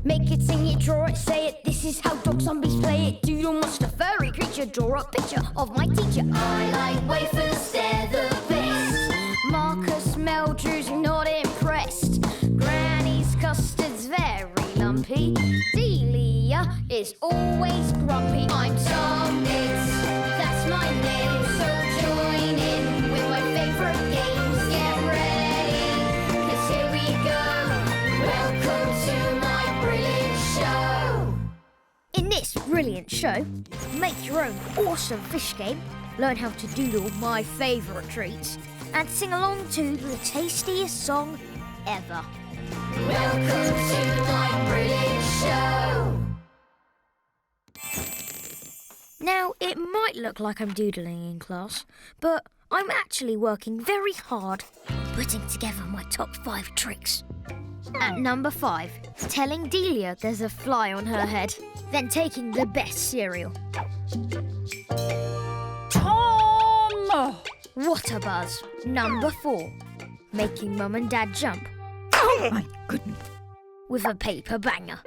Make it, sing it, draw it, say it. This is how dog zombies play it. Doodle monster, furry creature, draw a picture of my teacher. I like wafers, they're the best. Marcus Meldrew's not impressed. Granny's custard's very lumpy. Delia is always grumpy. I'm Tom Nitz, that's my name. So join in with my favourite games. Get ready, 'cause here we go. Welcome to my brilliant show. In this brilliant show, make your own awesome fish game, learn how to doodle my favourite treats, and sing along to the tastiest song ever. Welcome to my brilliant show. Now, it might look like I'm doodling in class, but I'm actually working very hard putting together my top 5 tricks. At number 5, telling Delia there's a fly on her head, then taking the best cereal. Tom! What a buzz. Number 4, making Mum and Dad jump Oh, my goodness. with a paper banger.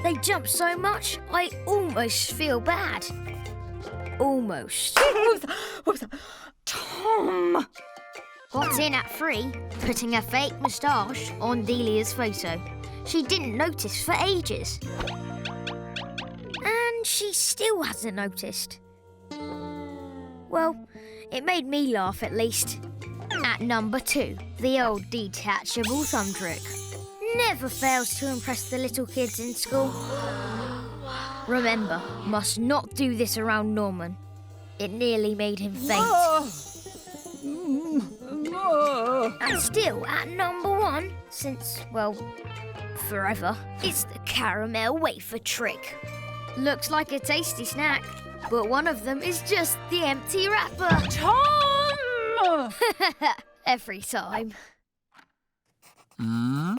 They jump so much, I almost feel bad. Almost. What was that? Tom! What's in at 3? Putting a fake moustache on Delia's photo. She didn't notice for ages. And she still hasn't noticed. Well, it made me laugh at least. At number 2, the old detachable thumb trick. Never fails to impress the little kids in school. Remember, must not do this around Norman. It nearly made him faint. And still at number 1, since, well, forever, it's the caramel wafer trick. Looks like a tasty snack, but one of them is just the empty wrapper. Tom! Every time. How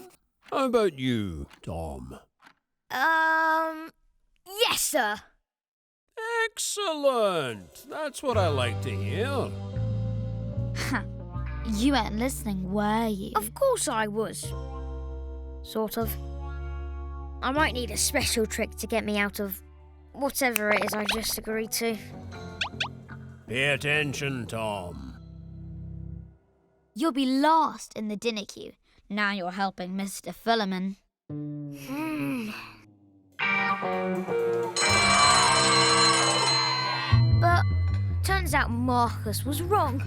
about you, Tom? Yes, sir. Excellent! That's what I like to hear. You weren't listening, were you? Of course I was. Sort of. I might need a special trick to get me out of whatever it is I just agreed to. Pay attention, Tom. You'll be last in the dinner queue. Now you're helping Mr Fullerman. But turns out Marcus was wrong.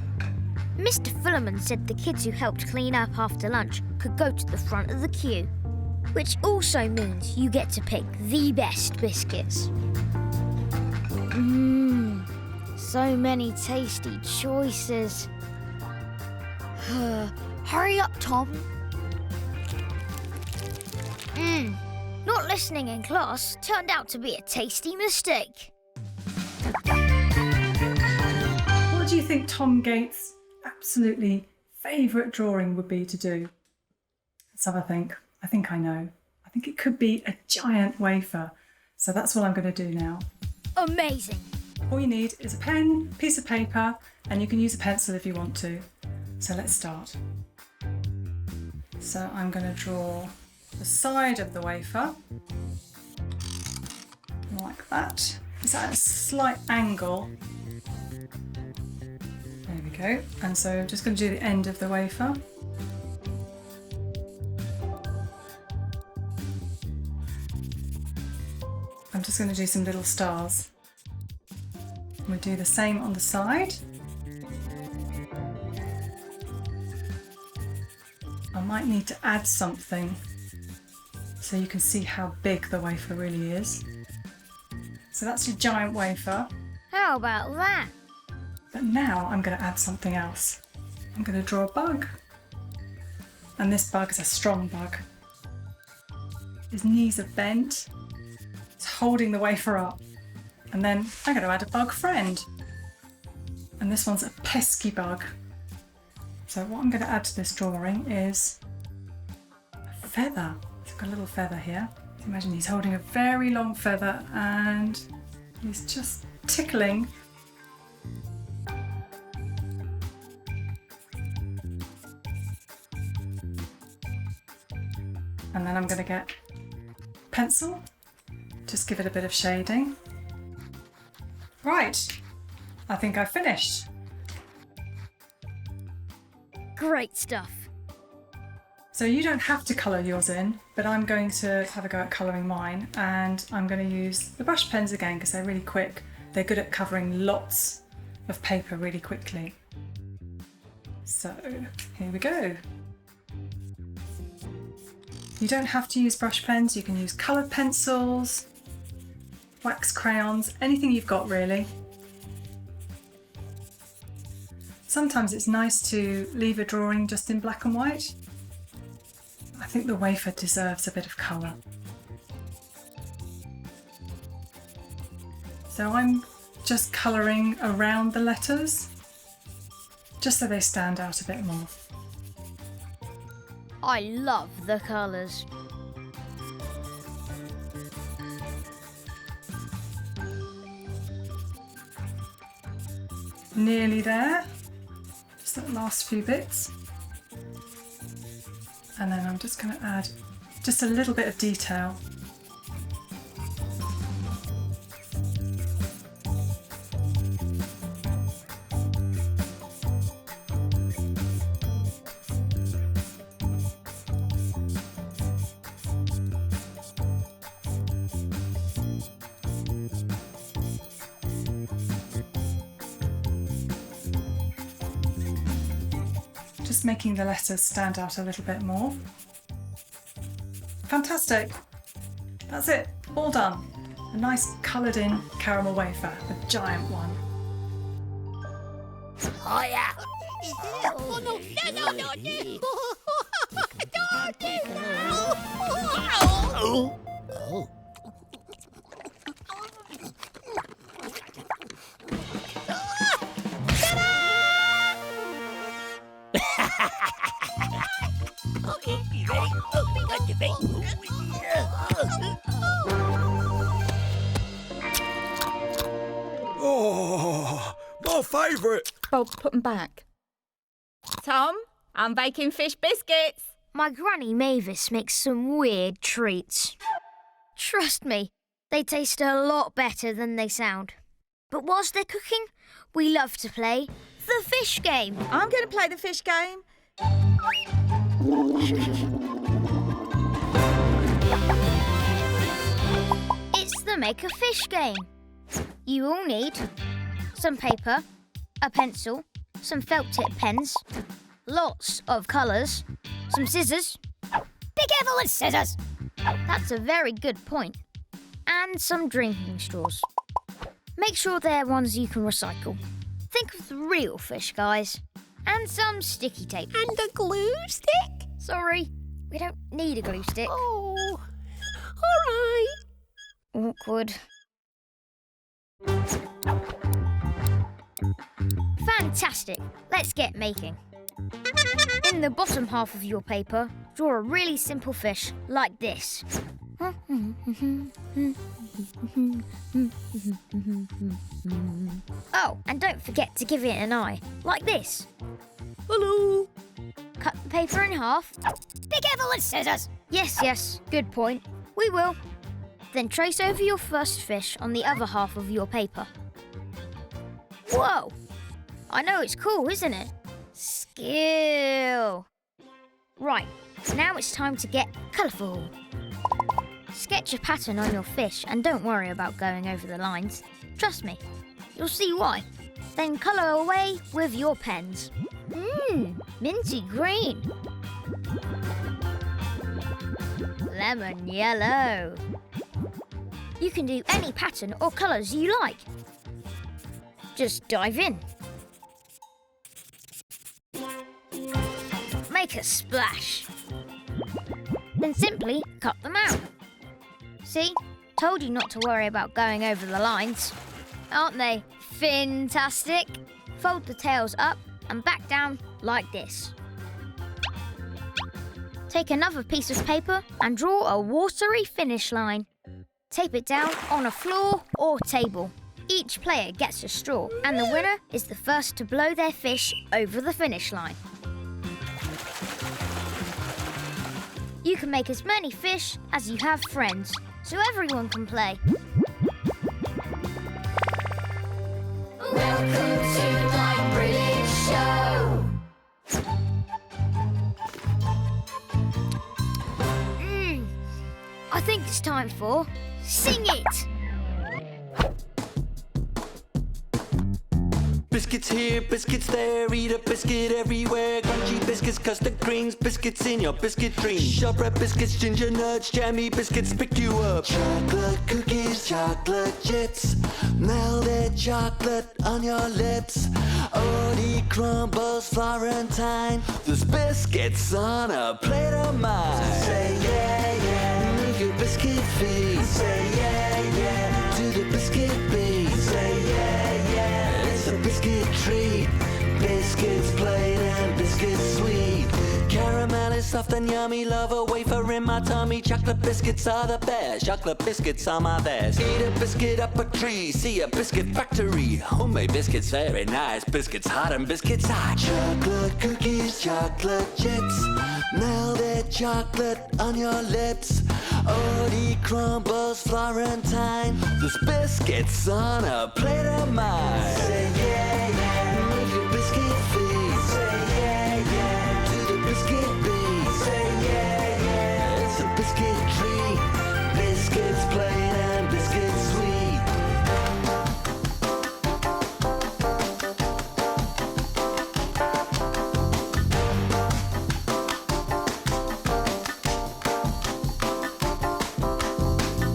Mr Fullerman said the kids who helped clean up after lunch could go to the front of the queue, which also means you get to pick the best biscuits. So many tasty choices. Hurry up, Tom. Not listening in class turned out to be a tasty mistake. What do you think Tom Gates' absolutely favourite drawing would be to do? Let's have a think. I think I know. I think it could be a giant wafer. So that's what I'm going to do now. Amazing. All you need is a pen, piece of paper, and you can use a pencil if you want to. So let's start. So I'm going to draw the side of the wafer, like that. It's at a slight angle. There we go. And so I'm just going to do the end of the wafer. I'm just going to do some little stars. We'll do the same on the side. I might need to add something so you can see how big the wafer really is. So that's your giant wafer. How about that? But now I'm going to add something else. I'm going to draw a bug. And this bug is a strong bug. His knees are bent. It's holding the wafer up. And then I'm going to add a bug friend. And this one's a pesky bug. So what I'm going to add to this drawing is a feather. It's got a little feather here. Imagine he's holding a very long feather and he's just tickling. And then I'm going to get pencil. Just give it a bit of shading. Right, I think I've finished. Great stuff. So you don't have to colour yours in, but I'm going to have a go at colouring mine, and I'm going to use the brush pens again because they're really quick. They're good at covering lots of paper really quickly. So here we go. You don't have to use brush pens, you can use coloured pencils, wax crayons, anything you've got really. Sometimes it's nice to leave a drawing just in black and white. I think the wafer deserves a bit of colour. So I'm just colouring around the letters, just so they stand out a bit more. I love the colours. Nearly there. Just the last few bits. And then I'm just going to add just a little bit of detail. Just making the letters stand out a little bit more. Fantastic! That's it, all done. A nice coloured in caramel wafer, a giant one. Oh, my favourite. Bob, put them back. Tom, I'm baking fish biscuits. My Granny Mavis makes some weird treats. Trust me, they taste a lot better than they sound. But whilst they're cooking, we love to play the fish game. I'm going to play the fish game. It's the Make a Fish game. You all need some paper, a pencil, some felt tip pens, lots of colours, some scissors. Be careful with scissors! That's a very good point. And some drinking straws. Make sure they're ones you can recycle. Think of the real fish, guys. And some sticky tape. And a glue stick? Sorry, we don't need a glue stick. Oh, all right. Awkward. Fantastic! Let's get making. In the bottom half of your paper, draw a really simple fish like this. Oh, and don't forget to give it an eye, like this. Hello! Cut the paper in half. Be careful with scissors. Yes, good point. We will. Then trace over your first fish on the other half of your paper. Whoa! I know it's cool, isn't it? Skill! Right, now it's time to get colourful. Sketch a pattern on your fish and don't worry about going over the lines. Trust me, you'll see why. Then colour away with your pens. Minty green. Lemon yellow. You can do any pattern or colours you like. Just dive in. Make a splash. Then simply cut them out. See? Told you not to worry about going over the lines. Aren't they fantastic? Fold the tails up and back down like this. Take another piece of paper and draw a watery finish line. Tape it down on a floor or table. Each player gets a straw, and the winner is the first to blow their fish over the finish line. You can make as many fish as you have friends. so everyone can play. Welcome to my brilliant show. I think it's time for Sing It! Biscuits here, biscuits there, eat a biscuit everywhere. Crunchy biscuits, custard creams, biscuits in your biscuit dreams. Shortbread biscuits, ginger nuts, jammy biscuits pick you up. Chocolate cookies, chocolate chips, melted chocolate on your lips. Oatmeal crumbles, Florentine. There's biscuits on a plate of mine. Say yeah, yeah, move your biscuit feet. Say yeah, yeah, to the biscuit beat. Say yeah, yeah, it's a biscuit treat. Biscuits plain and biscuits sweet. Caramel is soft and yummy. Love a wafer in my tummy. Chocolate biscuits are the best. Chocolate biscuits are my best. Eat a biscuit up a tree. See a biscuit factory. Homemade biscuits very nice. Biscuits hot and biscuits hot. Chocolate cookies, chocolate chips, melted chocolate on your lips. Oatmeal crumbles, Florentine. There's biscuits on a plate of mine. Say yeah, yeah, move your biscuit feet. Say yeah, yeah, to the biscuit beat. Say yeah, yeah, it's a biscuit treat. Biscuits plain and biscuits sweet.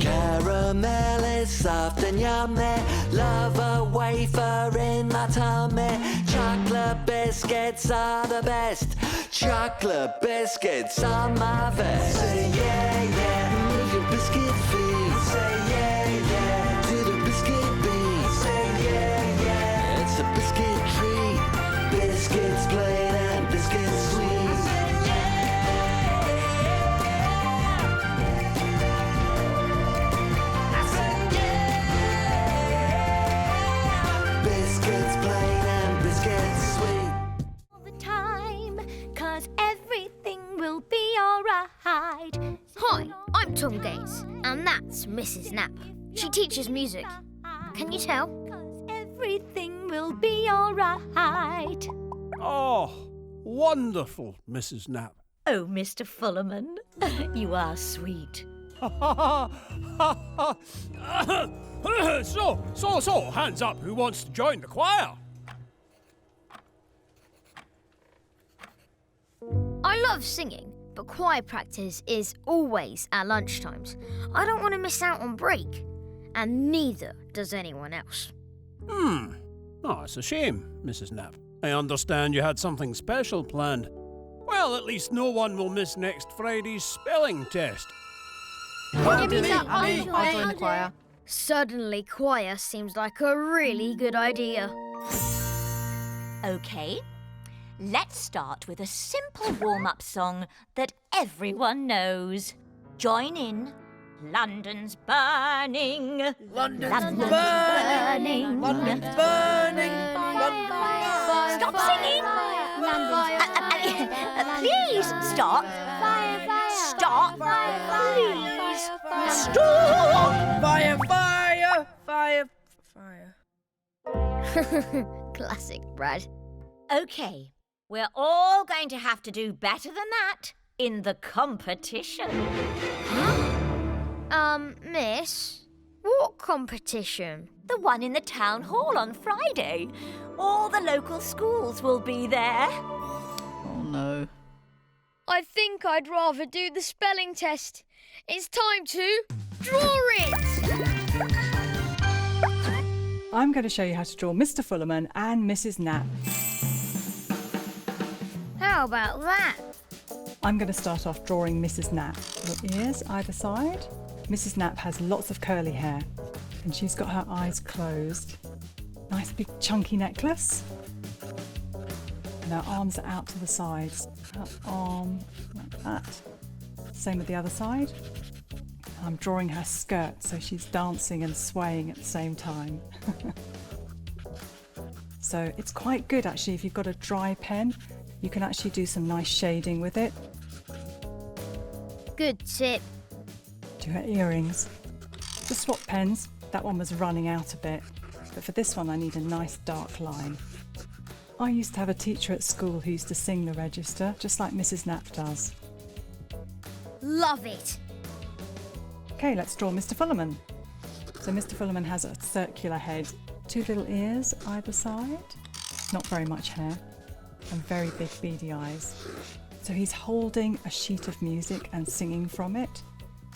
Caramel is soft and yummy. Love a wafer in my tummy. Chocolate biscuits are the best. Chocolate biscuits are my vest. Say yeah, yeah, move your biscuit feet. Say yeah, yeah, to the biscuit beat. Say yeah, yeah, it's a biscuit treat. Biscuits plain and biscuits sweet. Biscuits plain and biscuits sweet. All the time, 'cause everything will be alright. Hi, I'm Tom Gates, and that's Mrs. Knapp. She teaches music. Can you tell? 'Cause everything will be alright. Oh, wonderful, Mrs. Knapp. Oh, Mr Fullerman, you are sweet. So, hands up, who wants to join the choir? I love singing, but choir practice is always at lunchtimes. I don't want to miss out on break, and neither does anyone else. Oh, it's a shame, Mrs. Knapp. I understand you had something special planned. Well, at least no one will miss next Friday's spelling test. I'll join the choir. Suddenly, choir seems like a really good idea. OK, let's start with a simple warm-up song that everyone knows. Join in. London's burning. London's burning. London's burning. Stop singing. Please stop. Stop. Please stop. Fire, fire, fire, fire. Classic, Brad. OK, we're all going to have to do better than that in the competition. Miss, what competition? The one in the town hall on Friday. All the local schools will be there. Oh no. I think I'd rather do the spelling test. It's time to draw it! I'm going to show you how to draw Mr Fullerman and Mrs Knapp. How about that? I'm going to start off drawing Mrs Knapp. Her ears either side. Mrs Knapp has lots of curly hair and she's got her eyes closed. Nice big chunky necklace. And her arms are out to the sides. Her arm like that. Same with the other side. I'm drawing her skirt so she's dancing and swaying at the same time. So it's quite good actually if you've got a dry pen. You can actually do some nice shading with it. Good tip. do her earrings. To swap pens, that one was running out a bit, but for this one I need a nice dark line. I used to have a teacher at school who used to sing the register, just like Mrs Knapp does. Love it. Okay, let's draw Mr Fullerman. So Mr Fullerman has a circular head, 2 little ears either side, not very much hair, and very big beady eyes. So he's holding a sheet of music and singing from it.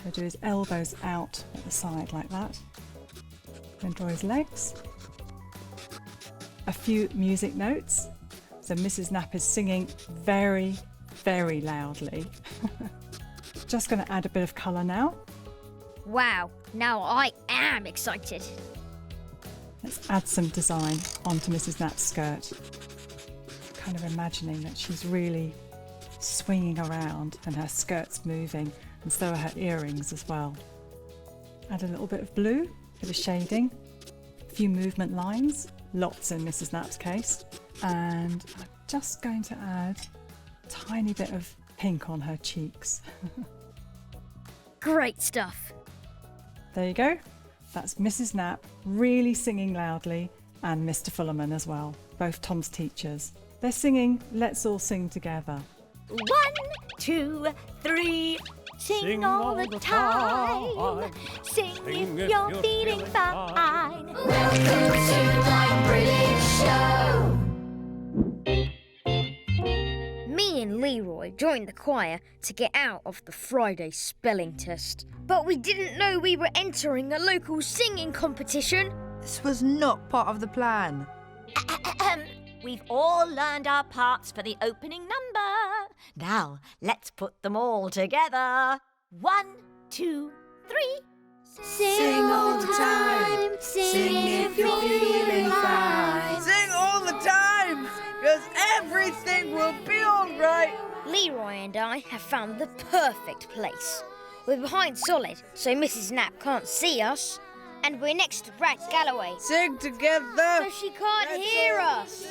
So do his elbows out at the side like that. Then draw his legs. A few music notes. So Mrs Knapp is singing very, very loudly. Just going to add a bit of colour now. Wow, now I am excited. Let's add some design onto Mrs Knapp's skirt. Kind of imagining that she's really swinging around and her skirt's moving, and so are her earrings as well. Add a little bit of blue, bit of shading, a few movement lines, lots in Mrs Knapp's case, and I'm just going to add a tiny bit of pink on her cheeks. Great stuff. There you go. That's Mrs Knapp really singing loudly, and Mr Fullerman as well, both Tom's teachers. They're singing Let's All Sing Together. 1, 2, 3. Sing all the time. Sing if you're feeling fine. Welcome to my British show. Me and Leroy joined the choir to get out of the Friday spelling test. But we didn't know we were entering a local singing competition. This was not part of the plan. We've all learned our parts for the opening number. Now, let's put them all together. 1, 2, 3. Sing all the time. Sing if you're feeling fine. Sing all the time, because everything will be all right. Leroy and I have found the perfect place. We're behind solid, so Mrs Knapp can't see us. And we're next to Brad Galloway, Sing together. so she can't hear us.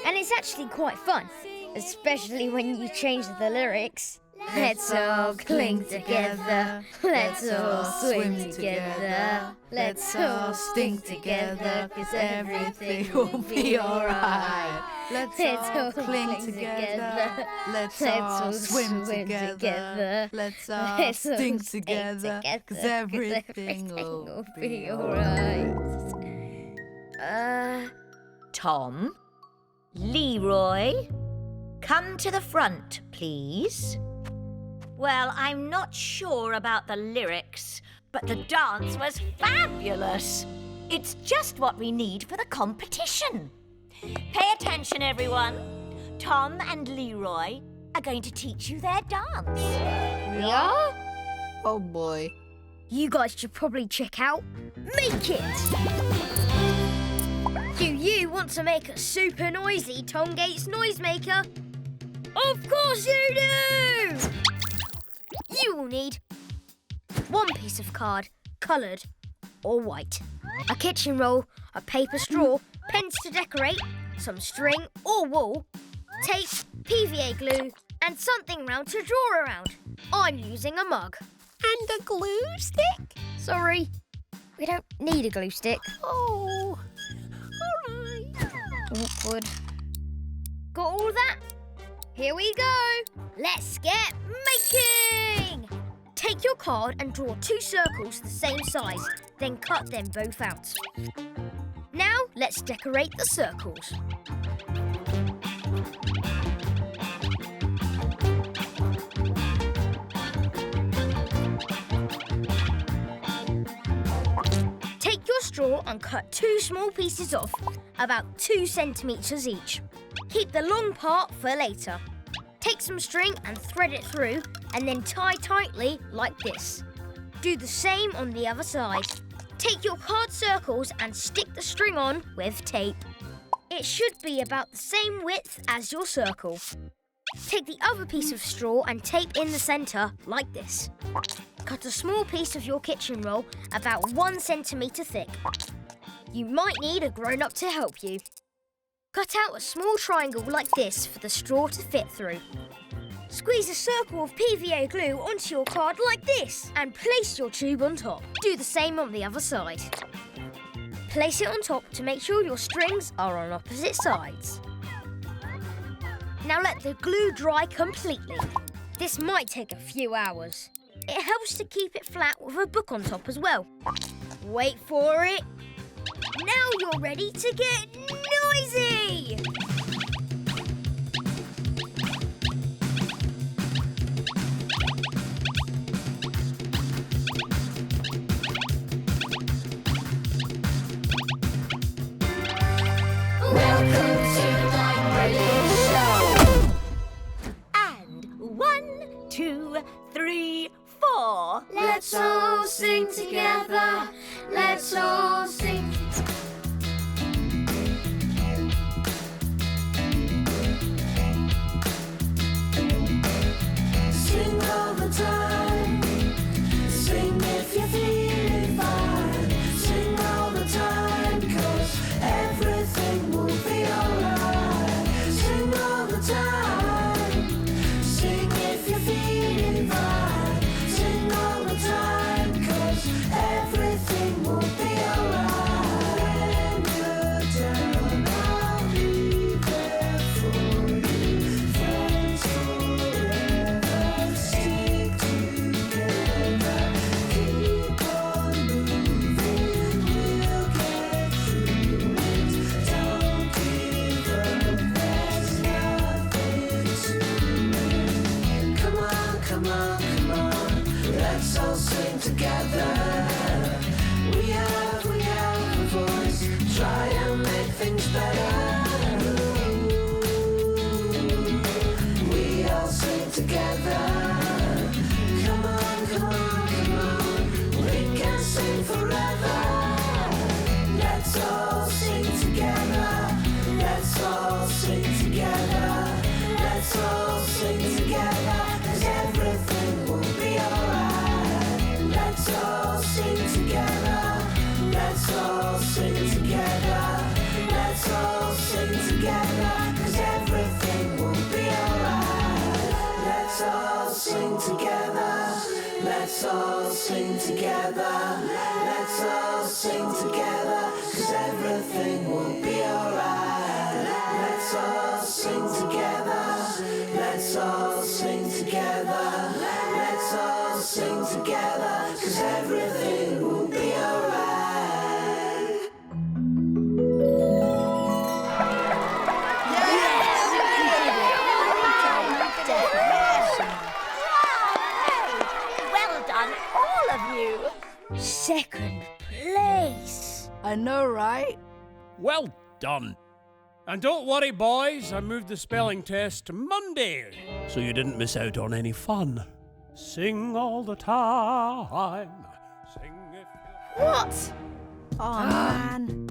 And it's actually quite fun, especially when you change the lyrics. Let's all cling together. Let's all swim together. Let's all stink together, 'cause everything will be alright. Let's all cling together. Let's all swim together. Let's Let's all stink together, 'cause everything will be alright. Tom, Leroy, come to the front, please. Well, I'm not sure about the lyrics, but the dance was fabulous. It's just what we need for the competition. Pay attention, everyone. Tom and Leroy are going to teach you their dance. We are? Oh boy. You guys should probably check out Make It! Do you want to make a super noisy Tom Gates noisemaker? Of course you do! You will need 1 piece of card, coloured or white, a kitchen roll, a paper straw, pens to decorate, some string or wool, tape, PVA glue, and something round to draw around. I'm using a mug. And a glue stick? Sorry, we don't need a glue stick. Oh, all right. Awkward. Got all that? Here we go. Let's get making! Take your card and draw 2 circles the same size, then cut them both out. Now let's decorate the circles. Take your straw and cut 2 small pieces off, about 2 centimetres each. Keep the long part for later. Take some string and thread it through, and then tie tightly like this. Do the same on the other side. Take your card circles and stick the string on with tape. It should be about the same width as your circle. Take the other piece of straw and tape in the centre like this. Cut a small piece of your kitchen roll about 1 centimetre thick. You might need a grown-up to help you. Cut out a small triangle like this for the straw to fit through. Squeeze a circle of PVA glue onto your card like this and place your tube on top. Do the same on the other side. Place it on top to make sure your strings are on opposite sides. Now let the glue dry completely. This might take a few hours. It helps to keep it flat with a book on top as well. Wait for it. Now you're ready to get noisy! Welcome to my brilliant show. And 1, 2, 3, 4. Let's all sing together. Let's all sing. Sing all the time. Sing if you're feeling fine. Sing all the time, 'cause everything will be alright. Sing all the time. Sing if you're feeling fine. Sing all the time, 'cause everything will be alright. When you're down, I'll be there for you. Friends forever, stick together. Keep on moving, we'll get through it. Don't give up, there's nothing to it. Come on, come on, come on, let's all sing together. We have a voice, try and make things better. We all sing together. Come on, come on, come on, we can sing forever. Let's all sing together. Let's all sing together. Let's all sing together, 'cause everything will be alright. Let's all sing together. Let's all sing together. Let's all sing together, 'cause everything will be alright. Let's all sing together. Let's all sing together. Let's all sing together, 'cause everything will be alright. Let's all sing together. Let's all sing together. Let's all sing together, 'cause everything will be alright. Well done, all of you. Second place. I know, right? Well done. And don't worry, boys, I moved the spelling test to Monday, so you didn't miss out on any fun. Sing all the time. Sing if you... What? Oh, man.